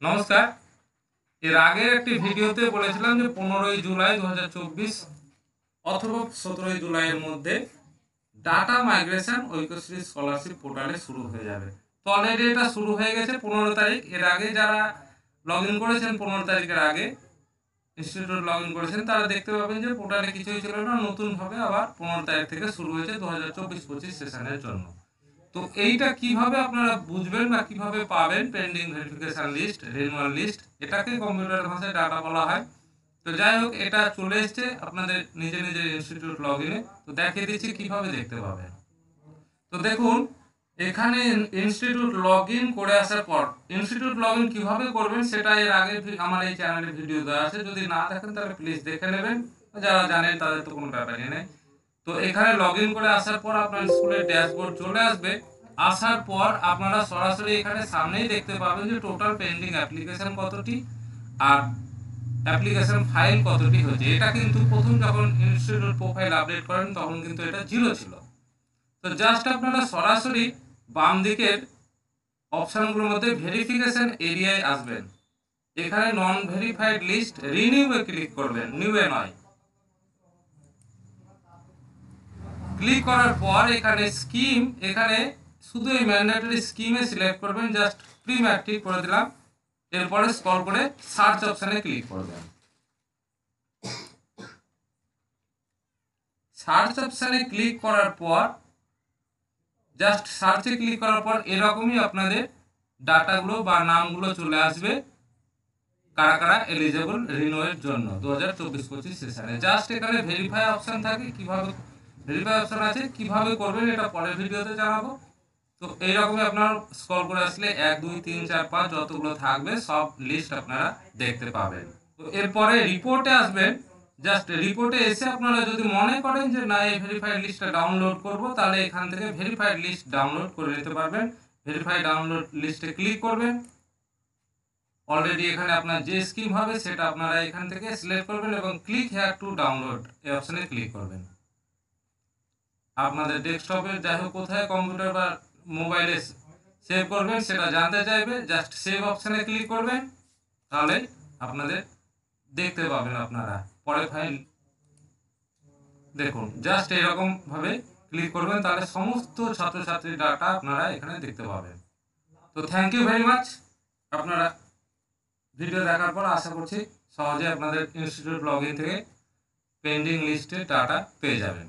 নমস্কার। এর আগের একটি ভিডিওতে বলেছিলাম যে 15ই জুলাই 2024 অথবা 17ই জুলাইয়ের মধ্যে ডাটা মাইগ্রেশন ঐক্যশ্রী স্কলারশিপ পোর্টালে শুরু হয়ে যাবে। তো অলরেডি এটা শুরু হয়ে গেছে 15 তারিখ। এর আগে যারা লগ ইন করেছেন 15 তারিখের আগে ইনস্টিটিউট লগ ইন করেছেন তারা দেখতে পাবেন যে পোর্টালে কিছুই ছিল না, নতুনভাবে আবার 15 তারিখ থেকে শুরু হয়েছে 2024-25 সেশনের জন্য। তো এইটা কিভাবে আপনারা বুঝবেন বা কিভাবে পাবেন pending verification list, renewal list, এটাকে কম্পিউটার ভাষায় ডাটা বলা হয়। তো যাই হোক, এটা চলে এসছে আপনাদের নিজের নিজের ইনস্টিটিউট লগ ইনে। তো দেখিয়ে দিচ্ছি কিভাবে দেখতে পাবেন। তো দেখুন, এখানে ইনস্টিটিউট লগ ইন করে আসার পর ইনস্টিটিউট লগ ইন কীভাবে করবেন সেটা এর আগে আমার এই চ্যানেলে ভিডিও দেওয়া আছে। যদি না দেখেন তাহলে প্লিজ দেখে নেবেন, যারা জানেন তাদের তো কোনো ব্যাপারই নেই। তো এখানে লগ ইন করে আসার পর আপনার স্কুলের ড্যাশবোর্ড চলে আসবে। আসার পর আপনারা সরাসরি এখানে সামনেই দেখতে পাবেন যে টোটাল পেন্ডিং অ্যাপ্লিকেশন কতটি আর অ্যাপ্লিকেশন ফাইল কতটি হয়েছে। এটা কিন্তু প্রথম যখন ইনস্টিটিউট প্রোফাইল আপডেট করেন তখন কিন্তু এটা 0 ছিল। তো জাস্ট আপনারা সরাসরি বাম দিকের অপশনগুলোর মধ্যে ভেরিফিকেশন এরিয়ায় আসবেন। এখানে নন ভেরিফাইড লিস্ট রিনিউয়ে ক্লিক করবেন, নিউয়ে নয়। ক্লিক করার পর এখানে স্কিম, এখানে শুধু এই ম্যান্ডেটরি স্কিমে সিলেক্ট করবেন, জাস্ট প্রি ম্যাট্রিক করে দিলাম। এরপরে স্ক্রল করে সার্চ অপশানে ক্লিক করবেন। সার্চ অপশানে ক্লিক করার পর জাস্ট সার্চে ক্লিক করার পর এরকমই আপনাদের ডাটাগুলো বা নামগুলো চলে আসবে, কারা কারা এলিজেবল রিনিউয়ের জন্য 2024-25 সেশনে। জাস্ট এখানে ভেরিফাই অপশান থাকে, কিভাবে ভেরিফাই অপশান আছে, কিভাবে করবেন এটা পরের ভিডিওতে জানাবো। তো এইরকমই আপনার স্ক্রল করে আসলে 1 2 3 4 5 যতগুলো থাকবে সব লিস্ট আপনারা দেখতে পাবেন। তো এরপরে রিপোর্টে আসবেন। জাস্ট রিপোর্টে এসে আপনারা যদি মনে করেন যে না এই ভেরিফাইড লিস্টটা ডাউনলোড করব, তাহলে এখান থেকে ভেরিফাইড লিস্ট ডাউনলোড করে নিতে পারবেন। ভেরিফাইড ডাউনলোড লিস্টে ক্লিক করবেন। অলরেডি এখানে আপনার যে স্কিম হবে সেটা আপনারা এখান থেকে সিলেক্ট করবেন এবং ক্লিক হেয়ার টু ডাউনলোড এই অপশনে ক্লিক করবেন। আপনাদের ডেস্কটপে যাই হোক কোথায় কম্পিউটার বা মোবাইলে সেভ করবেন সেটা জানতে চাইবে, জাস্ট সেভ অপশানে ক্লিক করবেন, তাহলে আপনাদের দেখতে পাবেন আপনারা পরে ফাইল। দেখুন, জাস্ট এরকম ভাবে ক্লিক করবেন, তাহলে সমস্ত ছাত্রছাত্রীর ডাটা আপনারা এখানে দেখতে পাবেন। তো থ্যাংক ইউ ভেরি মাচ। আপনারা ভিডিও দেখার পর আশা করছি সহজে আপনাদের ইনস্টিটিউট লগ ইন থেকে পেন্ডিং লিস্টের ডাটা পেয়ে যাবেন।